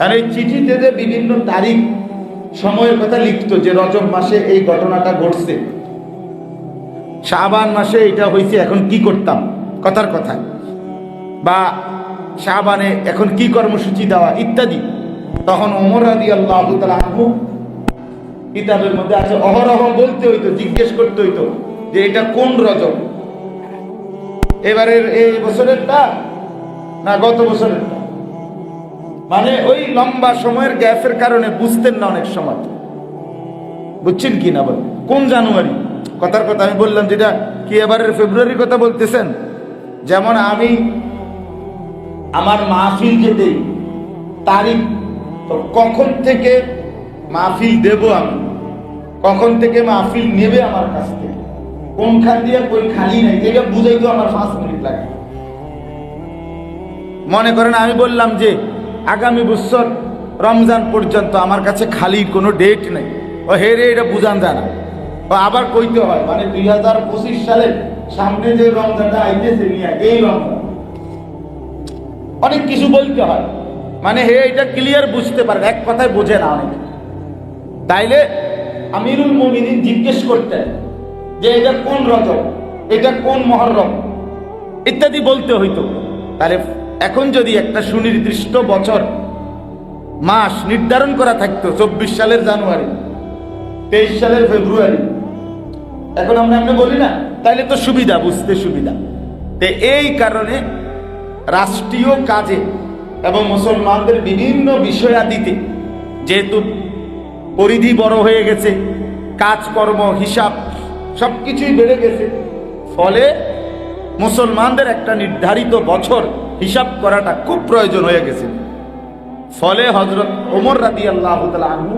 আর এই চিঠিতে যে বিভিন্ন তারিখ সময়ের কথা লিখতো, যে রজব মাসে এই ঘটনাটা ঘটছে, শাবান মাসে এটা হয়েছে, এখন কি করতাম, কথার কথা, বা শাবানে এখন কি কর্মসূচি দেওয়া ইত্যাদি। তখন ওমর রাদিয়াল্লাহু তাআলা আনহু কিতাবের মধ্যে আছে, অহরহ বলতে হইতো, জিজ্ঞেস করতে হইতো যে এটা কোন রজব, এবারের এই বছরেরটা না গত বছরেরটা। মানে ওই লম্বা সময়ের গ্যাপের কারণে বুঝতেন না অনেক সময়, বুঝছেন কি না, বল কোন জানুয়ারি, কথার কথা আমি বললাম যেটা কি এবারের ফেব্রুয়ারির কথা বলতেছেন। যেমন আমি আমার মাহফিল যে দেই তারিখ, তো কখন থেকে মাহফিল দেব আমি, কখন থেকে মাহফিল নেবে আমার কাছ থেকে, কোনখান দিয়ে কই খালি নাই, এটা বুঝাইতো আমার 5 মিনিট লাগে। মনে করেন আমি বললাম যে আগামী বছর রমজান পর্যন্ত আমার কাছে খালি কোনো ডেট নেই, ও হে রে এটা বুঝান যায় না, ও আবার কইতে হয় মানে 2025 সালের সামনে যে রমজানটা আইতেছে নিয়ে এই রমজান, অনেক কিছু বলতে হয়, মানে হে এটা ক্লিয়ার বুঝতে পারে, এক কথায় বোঝে না অনেক। তাইলে আমিরুল মুমিনিন জিজ্ঞেস করতেন যে এটা কোন রজব, এটা কোন মুহররম ইত্যাদি বলতে হইতো। তাহলে এখন যদি একটা সুনির্দিষ্ট বছর মাস নির্ধারণ করা থাকতো, 24 সালের জানুয়ারি, 23 সালের ফেব্রুয়ারি, এখন আমরা এমনি বলি না, তাইলে তো সুবিধা, বুঝতে সুবিধা। তো এই কারণে রাষ্ট্রীয় কাজে এবং মুসলমানদের বিভিন্ন বিষয়াদিতে যেহেতু পরিধি বড় হয়ে গেছে, কাজকর্ম হিসাব সবকিছুই বেড়ে গেছে, ফলে মুসলমানদের একটা নির্ধারিত বছর হিসাব করাটা খুব প্রয়োজন হয়ে গেছে। ফলে হযরত ওমর রাদিয়াল্লাহু তাআলা আনহু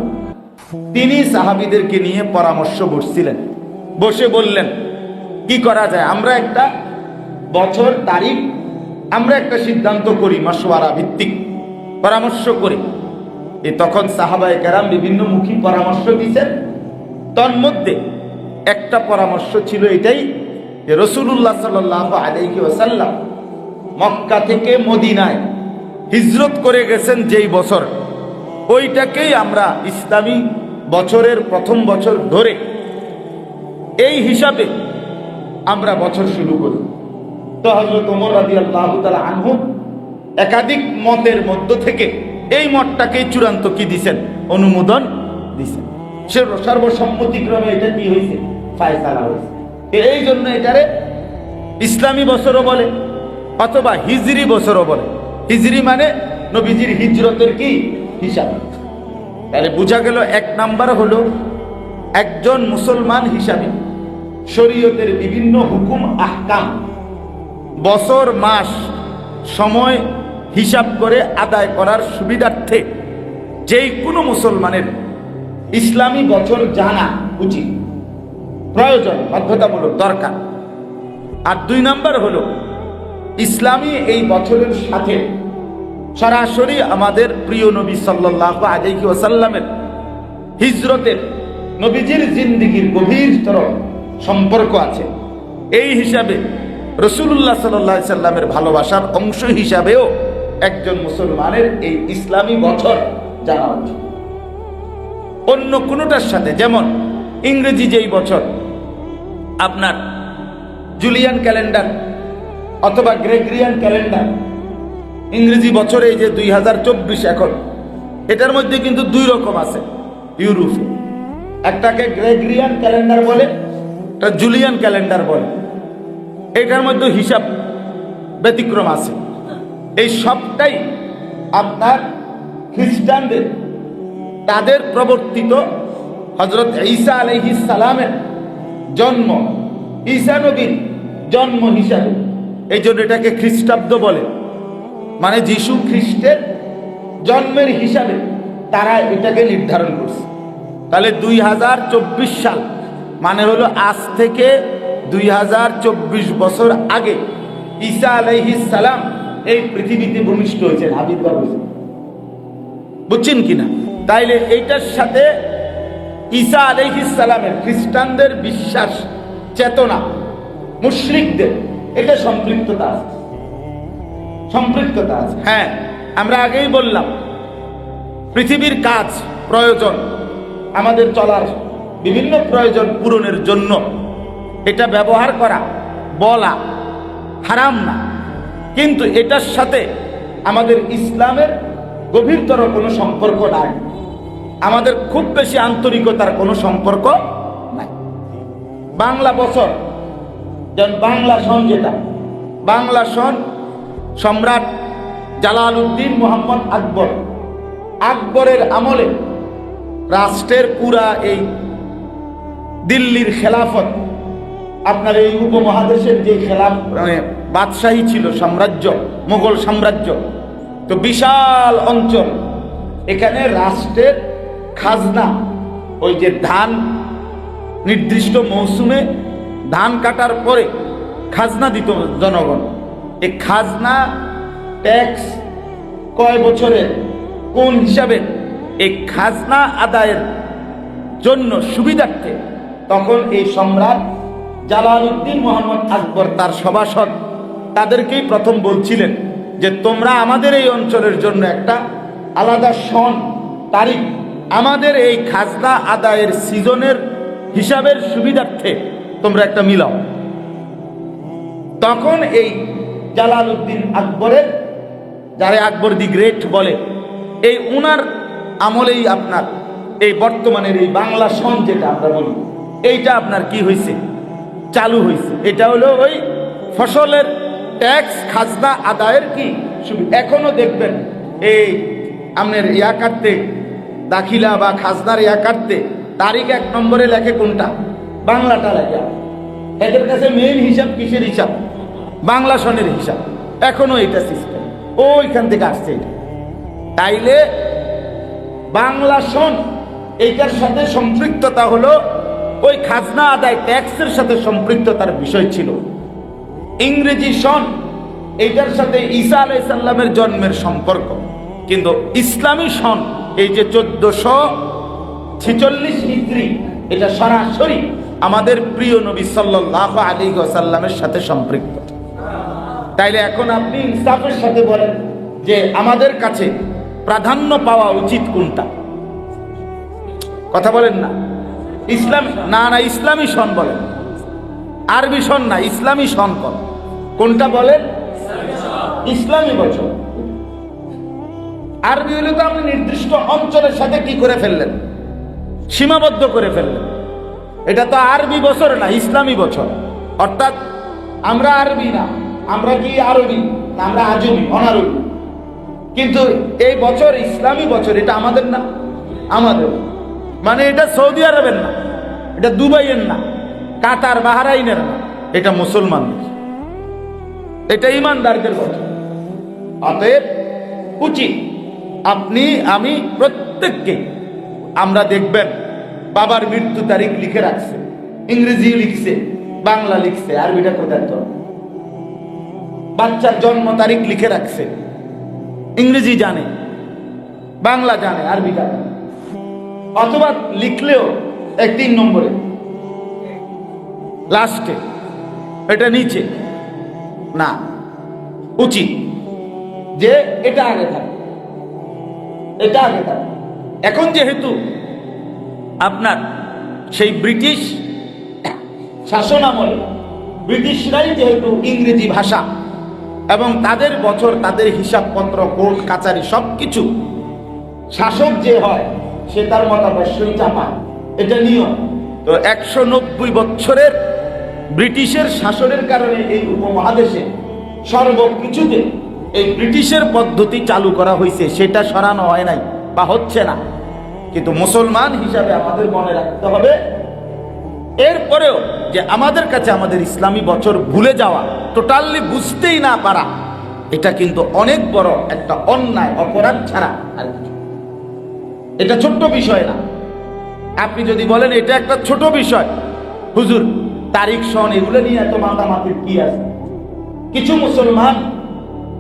তিনি সাহাবীদেরকে নিয়ে পরামর্শ বসছিলেন, বসে বললেন কি করা যায়, আমরা একটা বছর তারিখ আমরা একটা সিদ্ধান্ত করি, মাশওয়ারা ভিত্তিক পরামর্শ করি। তখন সাহাবায়ে কেরাম বিভিন্ন মুখী পরামর্শ দিয়েছেন। তন্মধ্যে একটা পরামর্শ ছিল এটাই যে রাসূলুল্লাহ সাল্লাল্লাহু আলাইহি ওয়াসাল্লাম মক্কা থেকে মদিনায় হিজরত করে গেছেন যেই বছর, ওইটাকেই আমরা ইসলামী বছরের প্রথম বছর ধরে এই হিসাবে আমরা বছর শুরু করি। তো হযরত ওমর রাদিয়াল্লাহু তাআলা আনহু একাধিক মতের মধ্য থেকে এই মতটাকেই চূড়ান্ত কি দিছেন, অনুমোদন দিছেন। সে সর্বসম্মতিক্রমে এটা কি হয়েছে, ফায়সালা হয়েছে। এই জন্য এটারে ইসলামী বছরও বলে অথবা হিজরি বছরও বলে। হিজরি মানে নবীজির হিজরতের কি হিসাব। তাহলে বোঝা গেল, এক নাম্বার হলো একজন মুসলমান হিসাবে শরীয়তের বিভিন্ন হুকুম আহকাম বছর মাস সময় হিসাব করে আদায় করার সুবিধার্থে যেই কোনো মুসলমানের ইসলামী বছর জানা উচিত, প্রয়োজন, বাধ্যতামূলক, দরকার। আর 2 নাম্বার হলো ইসলামী এই বছরের সাথে সরাসরি আমাদের প্রিয় নবী সাল্লাল্লাহু আলাইহি ওয়াসাল্লামের হিজরতের, নবীজির জিন্দেগীর গভীরতর সম্পর্ক আছে। এই হিসাবে রাসূলুল্লাহ সাল্লাল্লাহু আলাইহি সাল্লামের ভালোবাসার অংশ হিসাবেও একজন মুসলমানের এই ইসলামী বছর জানা উচিত। অন্য কোনোটার সাথে, যেমন ইংরেজি যেই বছর আপনার জুলিয়ান ক্যালেন্ডার অথবা গ্রেগরিয়ান ক্যালেন্ডার, ইংরেজি বছরে এই যে 2024 এখন, এটার মধ্যে কিন্তু 2 রকম আছে ইউরোপে, একটাকে গ্রেগরিয়ান ক্যালেন্ডার বলে, একটা জুলিয়ান ক্যালেন্ডার বলে। এটার মধ্যে হিসাব ব্যতিক্রম আছে। এই সবটাই আপনার খ্রিস্টানদের তাদের প্রবর্তিত হযরত ঈসা আলাইহিস সালামের জন্ম, ঈসা নবীর জন্ম হিসাবে, এই জন্য এটাকে খ্রিস্টাব্দ বলে, মানে যিশু খ্রিস্টের জন্মের হিসাবে তারা এটাকে নির্ধারণ করছে। তাহলে 2024 সাল মানে হলো আজ থেকে 2024 বছর আগে ঈসা আলাইহিস সালাম এই পৃথিবীতে ভূমিষ্ঠ হয়েছেন, আবির্ভাব হয়েছেন, বুঝছেন কিনা। তাইলে এইটার সাথে ঈসা আলাইহিস সালামের খ্রিস্টানদের বিশ্বাস চেতনা, মুশরিকদের এটা সম্পৃক্ততা আছে। হ্যাঁ, আমরা আগেই বললাম পৃথিবীর কাজ প্রয়োজন, আমাদের চলার বিভিন্ন প্রয়োজন পূরণের জন্য এটা ব্যবহার করা, বলা হারাম না, কিন্তু এটার সাথে আমাদের ইসলামের গভীরতর কোনো সম্পর্ক নাই, আমাদের খুব বেশি আন্তরিকতার কোনো সম্পর্ক নাই। বাংলা বছর, যেমন বাংলা সন, যেটা বাংলা সন সম্রাট জালালউদ্দিন মোহাম্মদ আকবরের আমলে রাষ্ট্রের পুরা এই দিল্লির খেলাফত, আপনার এই উপমহাদেশের যে মানে বাদশাহী ছিল, সাম্রাজ্য, মোগল সাম্রাজ্য, তো বিশাল অঞ্চল, এখানে রাষ্ট্রের খাজনা, ওই যে ধান নির্দিষ্ট মৌসুমে ধান কাটার পরে খাজনা দিত জনগণ, এই খাজনা ট্যাক্স কয় বছরের কোন হিসাবে এই খাজনা আদায়ের জন্য সুবিধার্থে তখন এই সম্রাট জালালউদ্দিন মোহাম্মদ আকবর তার সভাসদ তাদেরকেই প্রথম বলছিলেন যে তোমরা আমাদের এই অঞ্চলের জন্য একটা আলাদা সন তারিখ, আমাদের এই খাজনা আদায়ের সিজনের হিসাবের সুবিধার্থে তোমরা একটা মিলাও। তখন এই জালালউদ্দিন আকবরের, যারে আকবর দি গ্রেট বলে, এই উনার আমলেই আপনার এই বর্তমানের এই বাংলা সন যেটা আমরা বলি, এইটা আপনার কি হয়েছে, চালু হয়েছে। এটা হলো ওই ফসলের ট্যাক্স খাজনা আদায়ের কি সুবিধা। এখনো দেখবেন এই আপনার ইয়া কাটতে, দাখিলা বা খাজনার ইয়া কাটতে তারিখ 1 নম্বরে লেখে কোনটা, বাংলাটা লেখে। এদের কাছে মেইন হিসাব কিসের হিসাব, বাংলা সনের হিসাব। এখনো এটা সিস্টেম, ওইখান থেকে আসছে এটা। তাইলে বাংলা সন এইটার সাথে সম্পৃক্ততা হলো ওই খাজনা আদায় ট্যাক্সের সাথে সম্পৃক্ততার বিষয় ছিল। ইংরেজি সন এইটার সাথে ঈসা আলাইহিস সালামের জন্মের সম্পর্ক, কিন্তু ইসলামী সন এই যে 1446 হিজরি, এটা সরাসরি আমাদের প্রিয় নবী সাল্লাল্লাহু আলাইহি ওয়াসাল্লামের সাথে সম্পৃক্ত। তাইলে এখন আপনি ইনসাফের সাথে বলেন যে আমাদের কাছে প্রাধান্য পাওয়া উচিত কোনটা, কথা বলেন না। ইসলাম না, ইসলামী সন বলেন, আরবি সন না, ইসলামী সন কোনটা বলেন, ইসলামী বছর। আরবি হলে তো আপনি নির্দিষ্ট অঞ্চলের সাথে কি করে ফেললেন, সীমাবদ্ধ করে ফেললেন। এটা তো আরবি বছর না, ইসলামী বছর। অর্থাৎ আমরা আরবি না, আমরা কি আরবি না, আমরা আজমি, অনারবি। কিন্তু এই বছর ইসলামী বছর, এটা আমাদের না, আমাদের। মানে এটা সৌদি আরবের না, এটা দুবাইয়ের না, কাতার বাহরাইনের না, এটা মুসলমানদের, এটা ইমানদারদের বছর। অতএব উচিত আপনি আমি প্রত্যেককে, আমরা দেখবেন বাবার মৃত্যু তারিখ লিখে রাখছে, ইংরেজি লিখছে, বাংলা লিখছে, আরবিটা কোথায় তো। বাচ্চার জন্ম তারিখ লিখে রাখছে, ইংরেজি জানে, বাংলা জানে, আরবি জানে। অথবা লিখলেও 3 নম্বরে লাস্টে, এটা নিচে না, উচিত যে এটা আগে থাকে, এটা আগে থাকে। এখন যেহেতু আপনার সেই ব্রিটিশ শাসন আমলে ব্রিটিশরাই যেহেতু ইংরেজি ভাষা এবং তাদের বছর, তাদের হিসাবপত্র, কোর্ট কাচারি সবকিছু, শাসক যে হয় সে তার মতাদর্শই চাপায়, এটা নিয়ম। তো 190 বছরের ব্রিটিশের শাসনের কারণে এই উপমহাদেশে সর্বকিছুতে এই ব্রিটিশের পদ্ধতি চালু করা হয়েছে, সেটা সরানো হয় নাই বা হচ্ছে না। কিন্তু মুসলমান হিসাবে আমাদের মনে রাখতে হবে, এরপরেও যে আমাদের কাছে আমাদের ইসলামী বছর ভুলে যাওয়া, টোটালি বুঝতেই না পারা, এটা কিন্তু অনেক বড় একটা অন্যায়, অপরাধ ছাড়া আর কিছু। এটা ছোট্ট বিষয় না। আপনি যদি বলেন এটা একটা ছোট বিষয়, হুজুর তারিখ সন এগুলো নিয়ে এত মাতামাতির কি আছে? কিছু মুসলমান,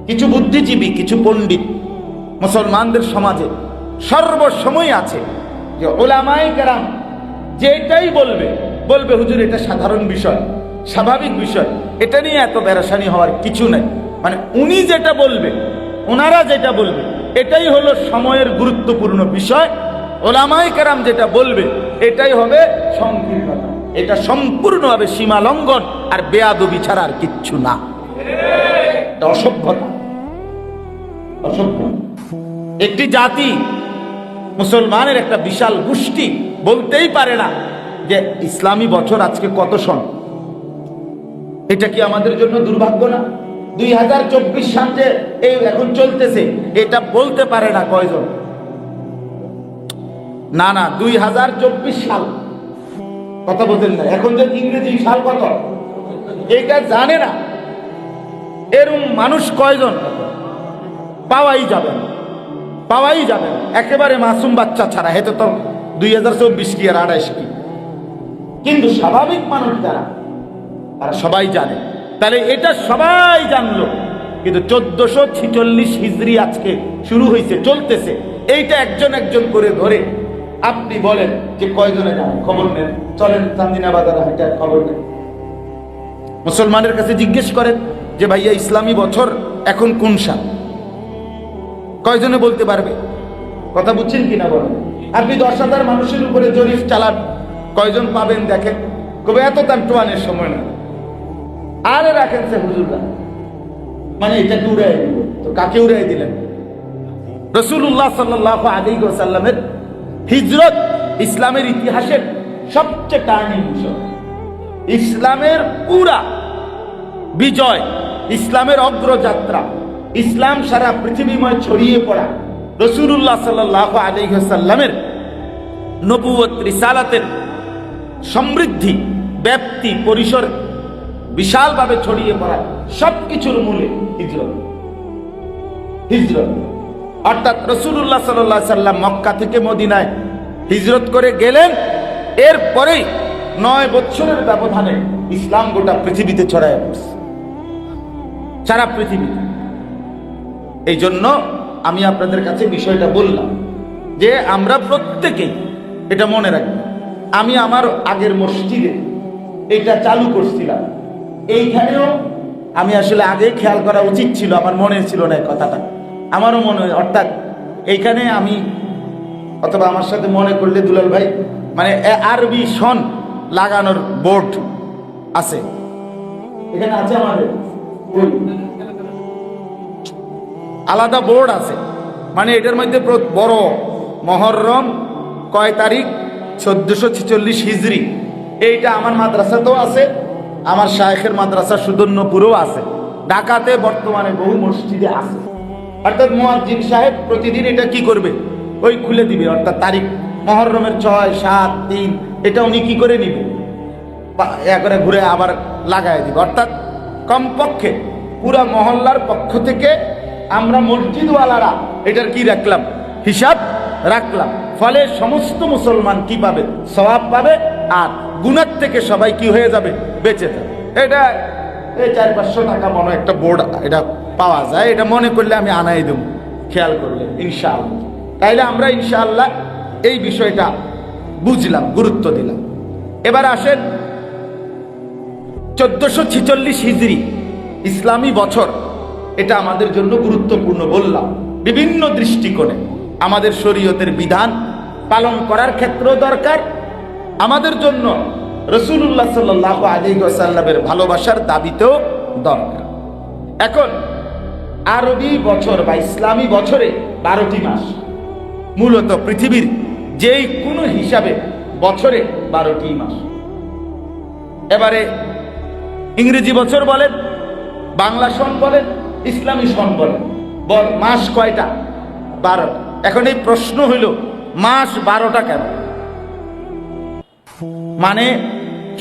কিছু বুদ্ধিজীবী, কিছু পণ্ডিত মুসলমানদের সমাজে সর্বসময় আছে যে ওলামায়ে কেরাম যেটাই বলবে হুজুর এটা সাধারণ বিষয়, স্বাভাবিক বিষয়, এটা নিয়ে এত পেরেশানি হওয়ার কিছু নাই। মানে উনি যেটা বলবে, ওনারা যেটা বলবে এটাই হলো সময়ের গুরুত্বপূর্ণ বিষয়। ওলামায়ে কেরাম যেটা বলবে এটাই হবে সংকীর্ণতা, এটা সম্পূর্ণভাবে সীমা লঙ্ঘন আর বেয়াদবি ছাড়া আর কিচ্ছু না। এটা অসভ্যতা, অসভ্যতা। একটি জাতি, মুসলমানের একটা বিশাল গোষ্ঠী বলতেই পারে না যে ইসলামী বছর আজকে কত সন। এটা কি আমাদের জন্য দুর্ভাগ্য না? 2024 সাল যে এই এখন চলতেছে, এটা বলতে পারে না কয়জন? না না, 2024 সাল কথা বলতেন না, এখন যে ইংরেজি সাল কত এটা জানে না। এরকম মানুষ কয়জন? পাওয়াই যাবে না, পাওয়াই যাবে না, একেবারে মাসুম বাচ্চা ছাড়া। হেতু তো 2024 কি আর 28 কি, কিন্তু স্বাভাবিক মানুষ যারা তারা সবাই জানে। তাহলে এটা সবাই জানলো, কিন্তু 1446 হিজরি আজকে শুরু হয়েছে, চলতেছে। এইটা একজন একজন করে ধরে আপনি বলেন যে কয়জনে জানেন? খবর নেন, চলেন চান্দিনা বাজারে হাঁটা খবর নেন, মুসলমানের কাছে জিজ্ঞেস করেন যে ভাইয়া ইসলামী বছর এখন কোন সাল? কয়জনে বলতে পারবে? কথা বুঝছেন কিনা বলেন? আপনি 10,000 মানুষের উপরে জরিপ চালান, কয়জন পাবেন দেখেন? কবে এত তার টোয়ানের সময় না, আরে রাখেন সে হুজুররা, মানে এটাকে উড়াই দিল। তো কাকে উড়াই দিলেন? রাসূলুল্লাহ সাল্লাল্লাহু আলাইহি ওয়াসাল্লামের হিজরত ইসলামের ইতিহাসের সবচেয়ে টার্নিং বিষয়। ইসলামের পুরা বিজয়, ইসলামের অগ্রযাত্রা, ইসলাম সারা পৃথিবীময় ছড়িয়ে পড়া, রাসূলুল্লাহ সাল্লাল্লাহু আলাইহি ওয়াসাল্লামের নবুয়ত রিসালাতের সমৃদ্ধি, ব্যাপ্তি, পরিসর বিশালভাবে ছড়িয়ে পড়া, সবকিছুর মূলে হিজরত। হিজরত অর্থাৎ রাসূলুল্লাহ সাল্লাল্লাহু আলাইহি সাল্লাম মক্কা থেকে মদিনায় হিজরত করে গেলেন, এরপরেই 9 বছরের ব্যবধানে ইসলাম গোটা পৃথিবীতে ছড়ায় পড়ছে, সারা পৃথিবীতে। এই জন্য আমি আপনাদের কাছে বিষয়টা বললাম যে আমরা প্রত্যেকেই এটা মনে রাখবো। আমি আমার আগের মসজিদে এটা চালু করছিলাম, এইখানেও আমি আসলে আগে খেয়াল করা উচিত ছিল, আমার মনে ছিল না কথাটা, আমারও মনে হয়। অর্থাৎ এইখানে আমি, অথবা আমার সাথে মনে করলে দুলাল ভাই, মানে আরবি সন লাগানোর বোর্ড আছে, এখানে আছে আমাদের আলাদা বোর্ড আছে, মানে এটার মধ্যে বড় মহররম কয় তারিখ 1446 হিজরি, এইটা আমার মাদ্রাসাতেও আছে, আমার শায়েখের মাদ্রাসা সুদর্ণপুরেও আছে, ঢাকাতে বর্তমানে বহু মসজিদে আছে। অর্থাৎ মুয়াজ্জিন সাহেব প্রতিদিন এটা কি করবে? ওই খুলে দিবে, অর্থাৎ তারিখ মহররমের 6, 7, 3 এটা উনি কি করে নিবে, একবারে ঘুরে আবার লাগাই দিবে। অর্থাৎ কমপক্ষে পুরা মহল্লার পক্ষ থেকে আমরা মসজিদওয়ালারা এটার কি রাখলাম? হিসাব রাখলাম। ফলে সমস্ত মুসলমান কি পাবে? সওয়াব পাবে, আর গুনাহ থেকে সবাই কি হয়ে যাবে? বেঁচে যাবে। এটা এই 400-500 টাকা মনে একটা বোর্ড এটা পাওয়া যায়, এটা মনে করলে আমি আনাই দেব, খেয়াল করলে ইনশাআল্লাহ। তাইলে আমরা ইনশাআল্লাহ এই বিষয়টা বুঝলাম, গুরুত্ব দিলাম। এবার আসেন 1446 হিজরি ইসলামী বছর, এটা আমাদের জন্য গুরুত্বপূর্ণ বললাম বিভিন্ন দৃষ্টিকোণে। আমাদের শরীয়তের বিধান পালন করার ক্ষেত্রেও দরকার, আমাদের জন্য রাসূলুল্লাহ সাল্লাল্লাহু আলাইহি ওয়াসাল্লামের ভালোবাসার দাবিতেও দরকার। এখন আরবি বছর বা ইসলামী বছরে 12টি মাস, মূলত পৃথিবীর যেই কোনো হিসাবে বছরে 12টি মাস। এবারে ইংরেজি বছর বলেন, বাংলা সন বলেন, ইসলামী সন বলেন, মাস কয়টা? 12। এখন এই প্রশ্ন হইল মাস 12টা কেন? মানে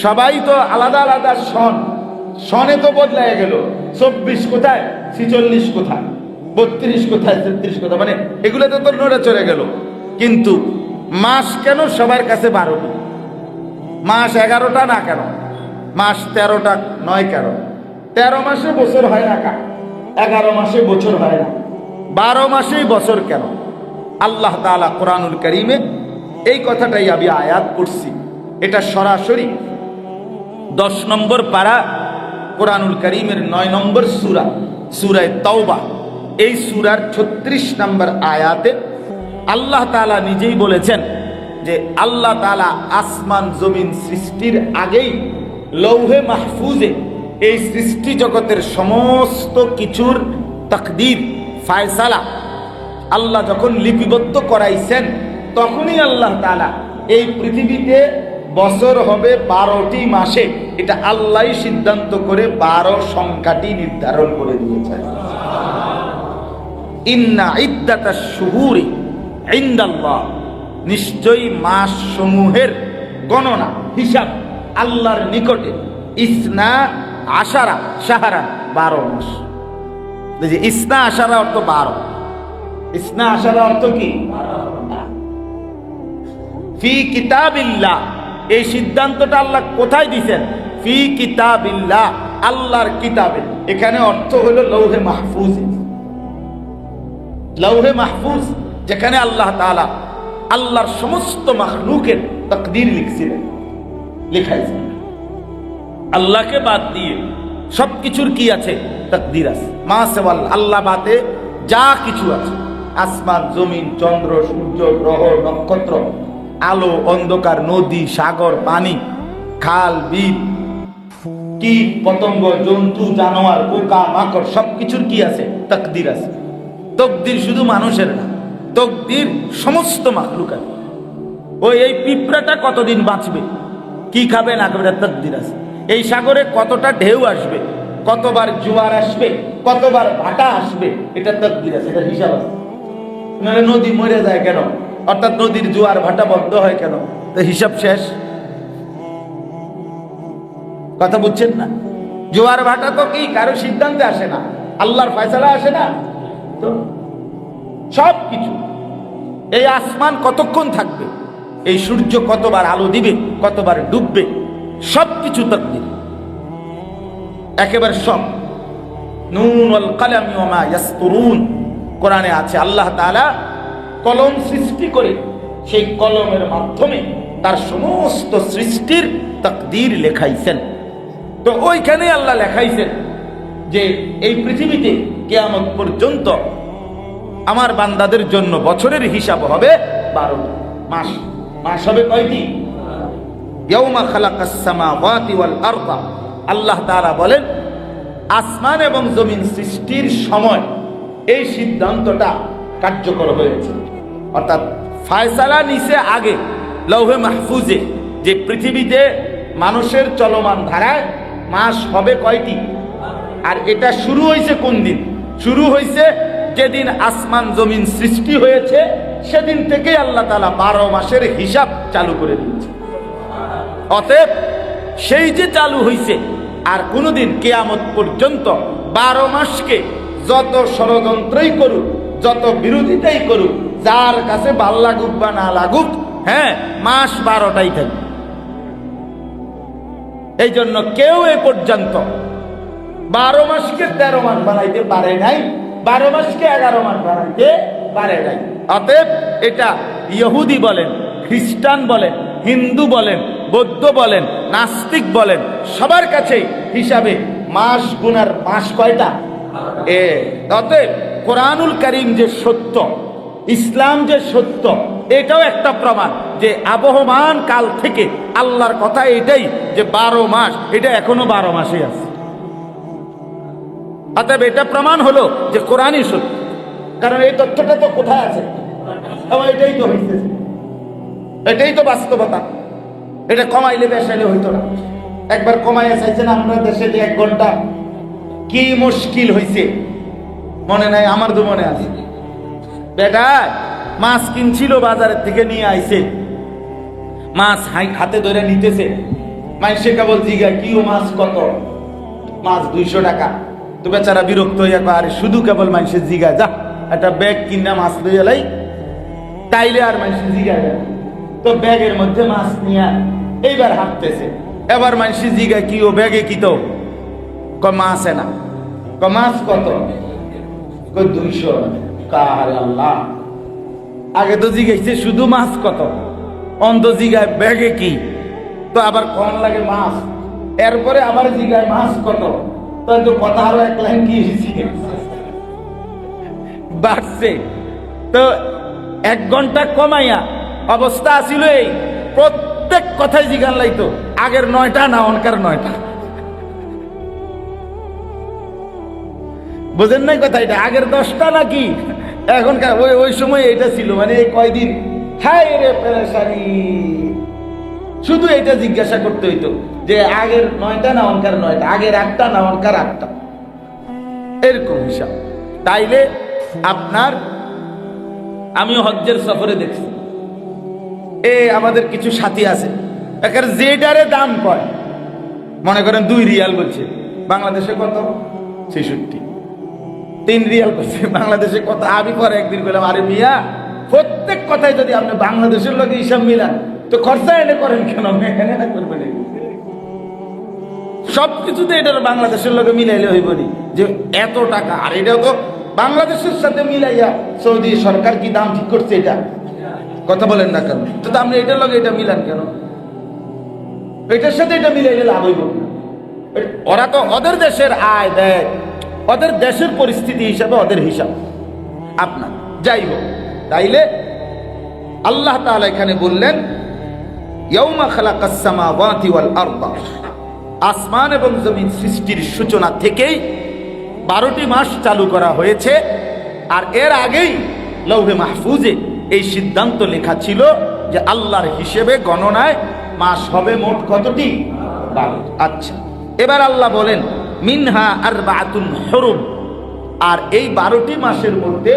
সবাই তো আলাদা আলাদা সন, সনে তো বদলায় গেল, 24 কোথায়, 46 কোথায়, 32 কোথায়, 33 কোথায়, মানে এগুলো তো নড়ে চড়ে গেল। কিন্তু মাস কেন সবার কাছে 12টি? মাস 11টা না কেন? মাস 13টা নয় কেন? 13 মাসে বছর হয় না কেন? 11 মাসে বছর হয় না, 12 মাসেই বছর কেন? আল্লাহ তাআলা কোরআনুল কারীমে এই কথাটাই আমি আয়াত করছি, এটা সরাসরি 10 নম্বর পারা কোরআনুল কারীমের 9 নম্বর সূরা, সূরা তাওবা, এই সূরার 36 নম্বর আয়াতে আল্লাহ তাআলা নিজেই বলেছেন যে আল্লাহ তাআলা আসমান জমিন সৃষ্টির আগেই লৌহে মাহফুজে এই সৃষ্টি জগতের সমস্ত কিছুর তাকদীর ফায়সালা আল্লাহ যখন লিপিবদ্ধ করাইছেন, তখনই আল্লাহ তাআলা এই পৃথিবীতে বছর হবে 12টি মাসে, এটা আল্লাহই সিদ্ধান্ত করে 12 সংখ্যাটি নির্ধারণ করে দিয়েছেন। ইন্না ইদ্দাতাশ শুহুরি ইনদাল্লাহ, নিশ্চয়ই মাস সমূহের গণনা হিসাব আল্লাহর নিকটে ইসনা আশারা শাহরান, 12 মাস। যে ইসনা আশারা অর্থ 12, ইসনা আশারা অর্থ কি? ফি কিতাবিল্লাহ, এই সিদ্ধান্তটা আল্লাহ কোথায় দিয়েছেন? ফি কিতাবিল্লাহ, আল্লাহর কিতাবে। এখানে অর্থ হলো লৌহে মাহফুজ। লৌহে মাহফুজ যেখানে আল্লাহ তাআলা আল্লাহর সমস্ত মাখলুকের তাকদীর লিখছিলেন, লিখাইছেন। আল্লাহকে বাদ দিয়ে সবকিছুর কি আছে? তাকদীর আছে। মা সেওয়াল আল্লাহ বাদে যা কিছু আছে, আসমান জমিন চন্দ্র সূর্য গ্রহ নক্ষত্র, আলো অন্ধকার, নদী সাগর পানি, খাল বিল, কীট পতঙ্গ জন্তু জানোয়ার পোকা মাকড়, সবকিছুর কি আছে? তাকদীর আছে। তকদির শুধু মানুষের না, তকদির সমস্ত মাখলুকাত। ওই এই পিঁপড়াটা কতদিন বাঁচবে, কি খাবে না খাবে, তাকদীর আছে। এই সাগরে কতটা ঢেউ আসবে, কতবার জোয়ার আসবে, কতবার ভাটা আসবে, এটা তাকদীর আছে, এটা হিসাব আছে। নাহলে নদী মরে যায় কেন? অর্থাৎ নদীর জোয়ার ভাটা বন্ধ হয় কেন? তো হিসাব শেষ। কথা বুঝছেন না? জোয়ার ভাটা তো কি কারো সিদ্ধান্তে আসে না, আল্লাহর ফয়সালা আসে না। তো সব কিছু, এই আসমান কতক্ষণ থাকবে, এই সূর্য কতবার আলো দিবে, কতবার ডুববে, সব কিছু তাকদীর একেবারে সব। নুন ওয়াল কলমি ওয়া মা ইয়াসতুরুন, কোরআনে আছে আল্লাহ তাআলা কলম সৃষ্টি করে সেই কলমের মাধ্যমে তার সমস্ত সৃষ্টির তাকদীর লেখাইছেন। তো ওইখানে আল্লাহ লেখাইছেন যে এই পৃথিবীতে কিয়ামত পর্যন্ত আমার বান্দাদের জন্য বছরের হিসাব হবে 12টা মাস। মাস হবে কয়টি? ইয়াউমা খালাকাস সামাওয়াতি ওয়াল আরদা, আল্লাহ তাআলা বলেন আসমান এবং জমিন সৃষ্টির সময় এই সিদ্ধান্তটা কার্যকর হয়েছে। অর্থাৎ ফায়সালা নিছে আগে লৌহে মাহফুজে যে পৃথিবীতে মানুষের চলমান ধারায় মাস হবে কয়টি। আর এটা শুরু হয়েছে কোন দিন? শুরু হয়েছে যেদিন আসমান জমিন সৃষ্টি হয়েছে, সেদিন থেকেই আল্লাহ তাআলা 12 মাসের হিসাব চালু করে দিয়েছে। অতএব সেই যে চালু হয়েছে, আর কোনোদিন কিয়ামত পর্যন্ত 12 মাসকে যত ষড়যন্ত্রই করুক, যত বিরোধিতাই করুক, যার কাছে ভাল লাগুক বা না লাগুক, হ্যাঁ, মাস 12টাই থাকবে। এই জন্য কেউ এ পর্যন্ত 12 মাসকে 13 মাস বানাইতে পারে নাই, 12 মাসকে 11 মাস বানাইতে পারে নাই। অতএব এটা ইহুদি বলেন, খ্রিস্টান বলেন, হিন্দু বলেন, বৌদ্ধ বলেন, নাস্তিক বলেন, সবার কাছে হিসাবে মাস গুনার মাস কয়টা? অতএব কোরআনুল কারীম যে সত্য, ইসলাম যে সত্য, এটাও একটা প্রমাণ যে আবহমান কাল থেকে আল্লাহর কথা এটাই যে 12 মাস, এটা এখনো 12 মাসই আছে। অতএব এটা প্রমাণ হলো যে কোরআনই সত্য। কারণ এই তথ্যটা তো কোথায় আছে? এটাই তো হইছে, এটাই তো বাস্তবতা। এটা কমাইলে বেশাইলে হইতো না। একবার কমাইয়া চাইছেন আমরা দেশে যে 1 ঘন্টা, কি মুশকিল হইছে মনে নাই? আমার তো মনে আছে। বেটা মাছ কিনছিল বাজারের থেকে নিয়ে আইছে, মাছ হাতে ধরে নিতেছে, মানুষে কেবল জিগা কি ও মাছ কত? মাছ 200 টাকা। তো বেচারা বিরক্ত হইয়া কয়, আরে শুধু কেবল মানুষের জিগা, যা একটা ব্যাগ কিনা মাছ লইয়া লাই, তাইলে আর মানুষের জিগা যায়। তো ব্যাগের মধ্যে মাছ নিয়ে এইবার হাঁটতেছে। এবার মানুষের জিগা কি ও ব্যাগে কি? তো মাছ না। মাছ কত? 200। কার আল্লাহ, আগে তো জিগাইছে শুধু মাছ কত, অন্ধ জিগায় ব্যাগে কি? তো আবার কোন লাগে মাছ, এরপরে আবার জিগায় মাছ কত। তো কথা আরো 1 লাইন কি হয়েছে? বাড়ছে। তো 1 ঘন্টা কমাইয়া অবস্থা আসিল এই, প্রত্যেক কথাই জিগান লাইতো আগের 9টা না অনকার 9টা। বুঝেন নাই কথা, এটা আগের 10টা নাকি এখনকার। ওই সময় এটা ছিল, মানে এই কয়দিন হায় রে পেরেশানি, শুধু এটা জিজ্ঞাসা করতে হইতো যে আগের 9টা না অনকার 9টা, আগের 8টা না অনকার 8টা, এরকম হিসাব। তাইলে আপনার আমিও হজ্জের সফরে দেখছি, আমাদের কিছু সাথী আছে এখানে যেটারে দাম কয়, মনে করেন 2 রিয়াল বলছে, বাংলাদেশে কত? 66। 3 রিয়াল করছে, বাংলাদেশে কত? আমি পরে একদিন বললাম, আরে মিয়া, প্রত্যেক কথাই যদি আপনি বাংলাদেশের লোক হিসাব মিলান তো খরচা এনে করেন কেন? এখানে না করবেন, সবকিছুতে এটা বাংলাদেশের লোকে মিলাইলে হইব নি যে এত টাকা। আর এটাও তো বাংলাদেশের সাথে মিলাইয়া সৌদি সরকার কি দাম ঠিক করছে? এটা কথা বলেন না কেন? তো আপনি এটার লগে এটা মিলান কেন? এটার সাথে এটা মিলাইলে লাভ হইব না। ওরা তো ওদের দেশের আয় দেয়, ওদের দেশের পরিস্থিতি হিসাবে ওদের হিসাব আপনার। যাই হোক, তাইলে আল্লাহ তাআলা এখানে বললেন ইয়াউমা খালাকাস সামাওয়াতি ওয়াল আরদা, আসমান এবং জমিন সৃষ্টির সূচনা থেকেই 12টি মাস চালু করা হয়েছে। আর এর আগেই লৌহে মাহফুজে এই সিদ্ধান্ত লেখা ছিল যে আল্লাহর হিসেবে গণনায় মাস হবে মোট কতটি? 12। আচ্ছা, এবার আল্লাহ বলেন মিনহা আরবাতুন হুরুম, আর এই 12টি মাসের মধ্যে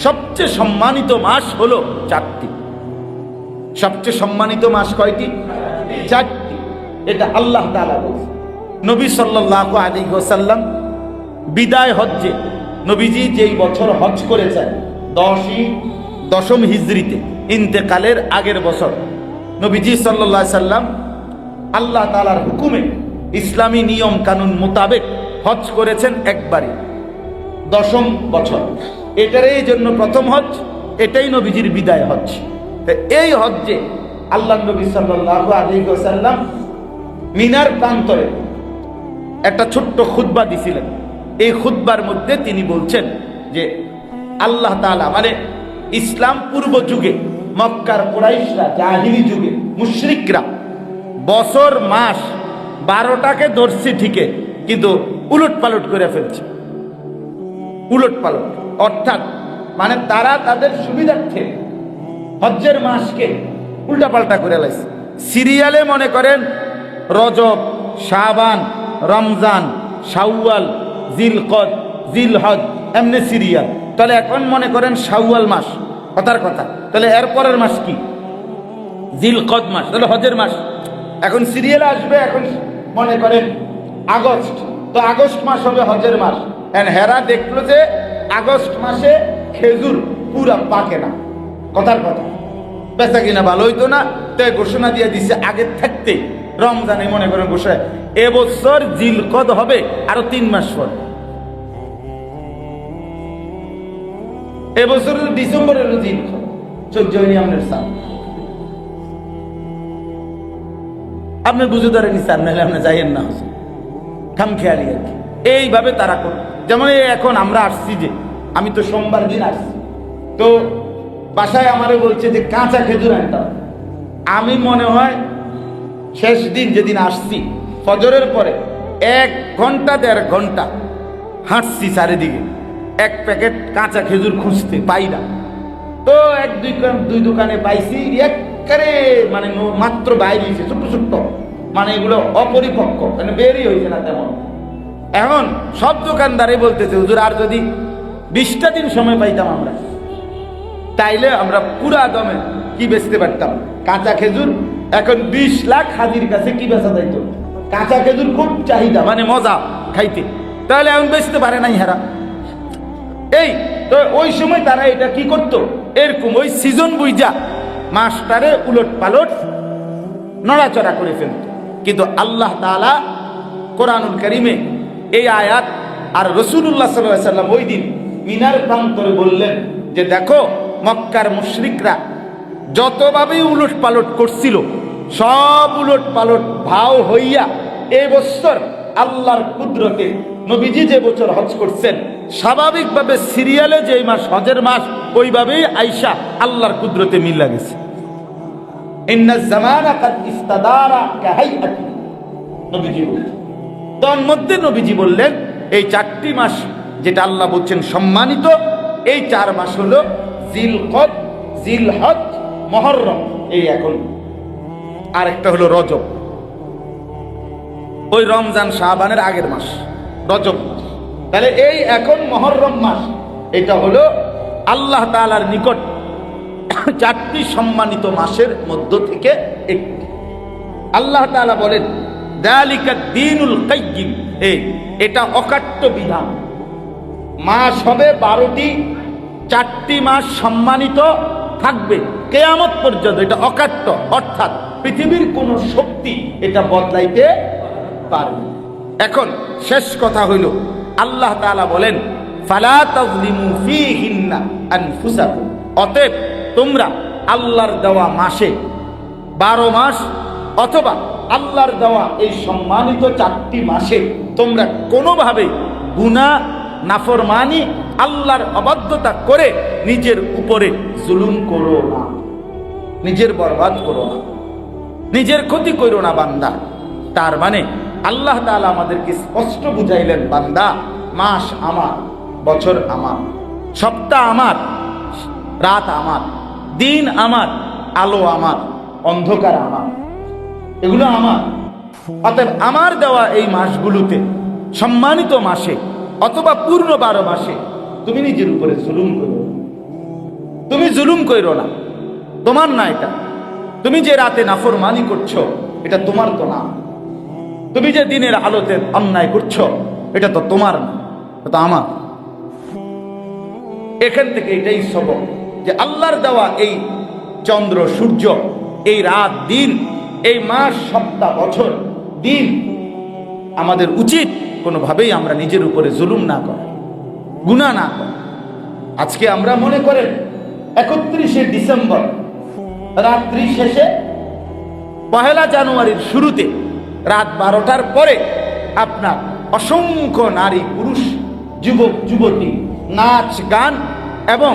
সবচেয়ে সম্মানিত মাস হলো 4টি। সবচেয়ে সম্মানিত মাস কয়টি? 4টি। এটা আল্লাহ তাআলা বলেন। নবী সাল্লাল্লাহু আলাইহি ওয়াসাল্লাম বিদায় হজ্জে, নবীজি যেই বছর হজ করেছেন 10ম হিজরিতে, ইন্তেকালের আগের বছর, নবীজি সাল্লাল্লাহু আলাইহি সাল্লাম আল্লাহ তাআলার হুকুমে ইসলামী নিয়ম কানুন মোতাবেক হজ করেছেন একবারই, 10ম বছর। এটারই এই জন্য প্রথম হজ, এটাই নবীজির বিদায় হজ। এই হজ্জে আল্লাহ নবী সাল্লাল্লাহু আলাইহি ওয়াসাল্লাম মিনার প্রান্তরে একটা ছোট্ট খুতবা দিছিলেন। এই খুতবার মধ্যে তিনি বলছেন যে আল্লাহ তাআলা, মানে ইসলাম পূর্ব যুগে মক্কার কুরাইশরা, জাহিলি যুগে মুশরিকরা বছর মাস 12টাকে ধরছে ঠিকই, কিন্তু উলট পালট করে ফেলছে। উলট পালট অর্থাৎ মানে তারা তাদের সুবিধার্থে হজ্জের মাসকে উল্টাপাল্টা করে লাইছে। সিরিয়ালে মনে করেন রজব, শাবান, রমজান, শাওয়াল, জিলকদ, জিলহজ, এমনি সিরিয়াল। তাহলে এখন মনে করেন শাওয়াল মাস, কথার কথা, তাহলে এরপরের মাস কি? জিলকদ মাস, তাহলে হজের মাস। এখন সিরিয়ালে আসবে, এখন মনে করেন আগস্ট, তো আগস্ট মাস হবে হজের মাস। হেরা দেখলো যে আগস্ট মাসে খেজুর পুরা পাকে না, কথার কথা, বেচা কিনা ভালো হইতো না, তাই ঘোষণা দিয়ে দিছে আগের থাকতে রমজানে মনে করেন ঘোষণা, এবছর জিলকদ হবে আরো 3 মাস পর। এবছর ডিসেম্বরের জিলকদ, সহ্য হয়নি আপনার সাল, আপনি বুঝে ধরে নিচ্ছেন, নাহলে আপনি যাইয়েন না, খাম খেয়ালি আর কি। এইভাবে তারা করে, যেমন এখন আমরা আসছি, যে আমি তো সোমবার দিন আসছি, তো বাসায় আমারে বলছে যে কাঁচা খেজুর আনতাম। আমি মনে হয় শেষ দিন যেদিন আসছি ফজরের পরে 1 ঘন্টা 1.5 ঘন্টা হাঁটছি চারিদিকে, 1 প্যাকেট কাঁচা খেজুর খুঁজতে পাই না। তো 1-2 দোকানে পাইছি, একবারে মানে মাত্র বাইরে হয়েছে, ছোট্ট ছোট্ট, মানে এগুলো অপরিপক্ক, মানে বেরই হয়েছে না তেমন। এখন সব দোকানদারই বলতেছে হুজুর আর যদি 20টা দিন সময় পাইতাম আমরা, তাইলে আমরা পুরা দমে কি বেচতে পারতাম কাঁচা খেজুর। এখন 20 লাখ হাজির কাছে কি বেচা যাইত? কাঁচা খেজুর খুব চাহিদা, মানে মজা খাইতে, তাহলে এখন বেচতে পারে নাই হেরা। এই তো ওই সময় তারা এটা কি করত, এরকম ওই সিজন বুঝা মাসটারে উলট পালট নড়াচড়া করে ফেলত। কিন্তু আল্লাহ তাআলা কোরআনুল কারীমে এই আয়াত আর রাসূলুল্লাহ সাল্লাল্লাহু আলাইহি ওয়াসাল্লাম ওই দিন মিনার প্রান্তরে বললেন যে দেখো, মক্কার মুশরিকরা যতভাবেই উলট পালট করছিল, সব উলট পালট ভাও হইয়া এই বছর আল্লাহর কুদরতে নবীজি যে বছর হজ করছেন, স্বাভাবিকভাবে সিরিয়ালে যে মাস হজের মাস, ওইভাবেই আইসা আল্লাহর কুদরতে মিল গেছে। ইন্নাজ জামানা কাদ ইস্তাদারা কাহাইআতি, নবীজি বললেন। তার মধ্যে নবীজি বললেন এই 4টি মাস যেটা আল্লাহ বলছেন সম্মানিত, এই 4 মাস হলো জিলকদ, জিলহজ, মুহররম, এই এখন আরেকটা হলো রজব, ওই রমজান শাবানের আগের মাস রজব মাস। তাহলে এই এখন মুহররম মাস, এটা হলো আল্লাহ তাআলার নিকট 4টি সম্মানিত মাসের মধ্য থেকে একটি। আল্লাহ তাআলা বলেন যালিকা দ্বীনুল কাইয়্যিম, এটা অকাট্য বিধান। মাস হবে 12টি, 4টি মাস সম্মানিত থাকবে কিয়ামত পর্যন্ত, এটা অকাট্য, অর্থাৎ পৃথিবীর কোন শক্তি এটা বদলাইতে পারবে। এখন শেষ কথা হইল, আল্লাহ তাআলা বলেন ফালা তাযলিমু ফীহিন্না আনফুসাকুম, অতএব তোমরা আল্লাহর দেওয়া মাসে 12 মাস অথবা আল্লাহর দেওয়া এই সম্মানিত 4টি মাসে তোমরা কোনোভাবে গুনাহ, নাফরমানি, আল্লাহর অবাধ্যতা করে নিজের উপরে জুলুম করো না, নিজের বরবাদ করো না, নিজের ক্ষতি করো না বান্দা। তার মানে আল্লাহ তাআলা আমাদেরকে স্পষ্ট বুঝাইলেন, বান্দা মাস আমার, বছর আমার, সপ্তাহ আমার, রাত আমার, দিন আমার, আলো আমার, অন্ধকার আমার, এগুলো আমার। অতএব আমার দেওয়া এই মাসগুলোতে, সম্মানিত মাসে অথবা পূর্ণ 12 মাসে তুমি নিজের উপরে জুলুম করো, তুমি জুলুম করো না, তোমার না এটা। তুমি যে রাতে নাফরমানি করছো এটা তোমার তো না, তুমি যে দিনের আলোতে অন্যায় করছো এটা তো তোমার না, এটা তো আমার। এখান থেকে এটাই সবক যে আল্লাহর দেওয়া এই চন্দ্র, সূর্য, এই রাত, দিন, এই মাস, সপ্তাহ, বছর, দিন, আমাদের উচিত কোনোভাবেই আমরা নিজের উপরে জুলুম না করা, গুনাহ না করা। আজকে আমরা মনে করেন 31শে ডিসেম্বর রাত্রি শেষে, 1 জানুয়ারির শুরুতে রাত 12টার পরে আপনার অসংখ্য নারী, পুরুষ, যুবক, যুবতী নাচ, গান এবং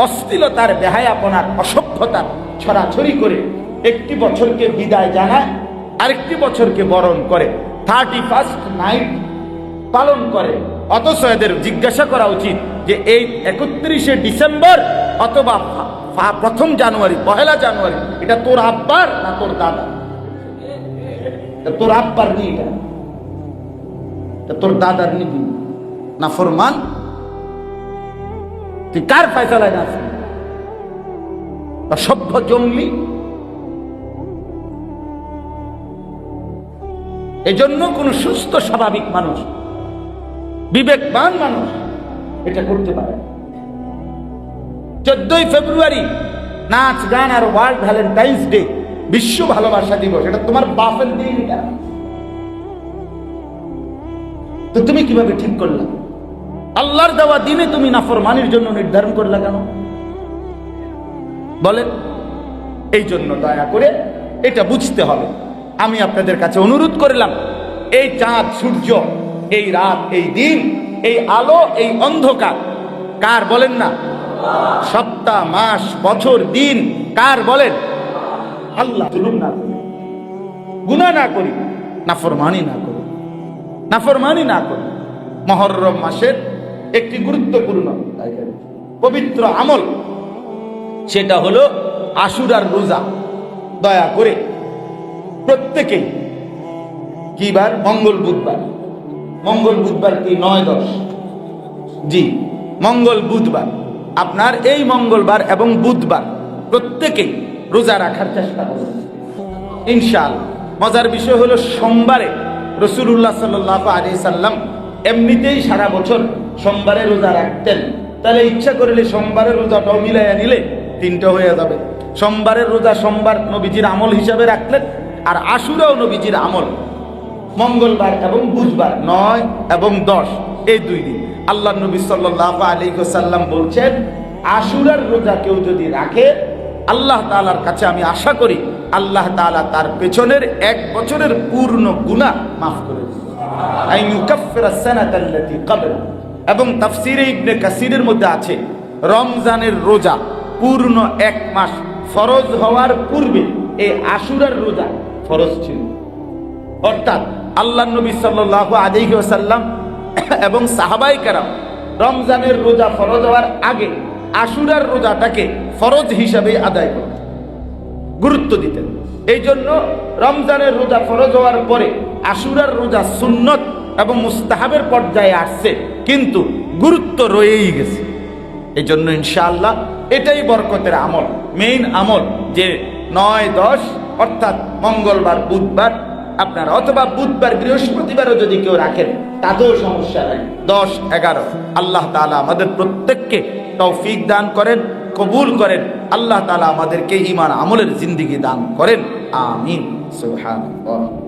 অশ্লীলতার, বেহায়াপনার, অসভ্যতার ছড়াছড়ি করে একটি বছরকে বিদায় জানায়, আরেকটি বছরকে বরণ করে, 31st নাইট পালন করে। অথচ এদের জিজ্ঞাসা করা উচিত যে এই 31শে ডিসেম্বর অথবা 1 জানুয়ারি, 1 জানুয়ারি, এটা তোর আব্বার না তোর দাদা? তোর আব্বার নি, এটা তোর দাদার নিবি না ফরমান? তুই কার ফয়সালায় আছিস? সভ্য জঙ্গলি। এজন্য কোন সুস্থ স্বাভাবিক মানুষ, বিবেকবান মানুষ এটা করতে পারে। 14ই ফেব্রুয়ারি নাচ, গান আর ওয়ার্ল্ড ভ্যালেন্টাইন্স ডে, বিশ্ব ভালোবাসা দিবস, এটা তোমার বাপের দিন। এটা তো তুমি কিভাবে ঠিক করলা? আল্লাহর দেওয়া দিনে তুমি নাফরমানির জন্য নির্ধারণ করলা কেন বলেন? এই জন্য দয়া করে এটা বুঝতে হবে। আমি আপনাদের কাছে অনুরোধ করলাম, এই চাঁদ, সূর্য, এই রাত, এই দিন, এই আলো, এই অন্ধকার কার বলেন না? সপ্তাহ, মাস, বছর, দিন কার বলেন? আল্লাহ। জুলুম না করি, গুনাহ না করি, নাফরমানি না করি, নাফরমানি না করি। মুহররম মাসের একটি গুরুত্বপূর্ণ পবিত্র আমল, সেটা হলো আশুরার রোজা। দয়া করে প্রত্যেকেই, কি বার? মঙ্গল বুধবার। মঙ্গল বুধবার কি 9-10? জি, মঙ্গল বুধবার। আপনার এই মঙ্গলবার এবং বুধবার প্রত্যেকেই রোজা রাখার চেষ্টা করবেন ইনশাআল্লাহ। মজার বিষয় হলো সোমবারে রাসূলুল্লাহ সাল্লাল্লাহু আলাইহি সাল্লাম এমনিতেই সারা বছর সোমবারে রোজা রাখতেন। তাহলে ইচ্ছা করলে সোমবারের রোজাটাও মিলাইয়া নিলে 3টা হয়ে যাবে। সোমবারের রোজা সোমবার নবীজির আমল হিসাবে রাখলেন, আর আশুরাও নবীজির আমল। মঙ্গলবার এবং বুধবার 9 এবং 10 এই 2 দিন আল্লাহ নবী সাল্লাল্লাহু আলাইহি ওয়াসাল্লাম বলছেন, আশুরার রোজা কেউ যদি রাখে, আল্লাহ তাআলার কাছে আমি আশা করি আল্লাহ তাআলা তার পেছনের 1 বছরের পূর্ণ গুনাহ মাফ করে দেবেন। আন ইউকাফিরা সানাতাল্লাতী ক্বাবলা। এবং তাফসীরে ইবনে কাসিরের মধ্যে আছে রমজানের রোজা পূর্ণ এক মাস ফরজ হওয়ার পূর্বে এই আশুরার রোজা ফরজ ছিল। অর্থাৎ আল্লাহ নবী সাল্লাল্লাহু আলাইহি ওয়াসাল্লাম এবং সাহাবায়ে কেরাম রমজানের রোজা ফরজ হওয়ার আগে আশুরার রোজাটাকে ফরজ হিসাবে আদায় করতেন, গুরুত্ব দিতেন। এই জন্য রমজানের রোজা ফরজ হওয়ার পরে আশুরার রোজা সুন্নত এবং মুস্তাহাবের পর্যায়ে আসছে, কিন্তু গুরুত্ব রয়েই গেছে। এই জন্য ইনশাআল্লাহ এটাই বরকতের আমল, মেইন আমল, যে 9, 10 অর্থাৎ মঙ্গলবার, বুধবার আপনারা, অথবা বুধবার বৃহস্পতিবারও যদি কেউ রাখেন তাতেও সমস্যা নাই। 10, 11 আল্লাহ তাআলা আমাদের প্রত্যেককে তৌফিক দান করেন, কবুল করেন। আল্লাহ তাআলা আমাদেরকে ঈমান আমলের জিন্দেগি দান করেন। আমিন। সুবহানাল্লাহ।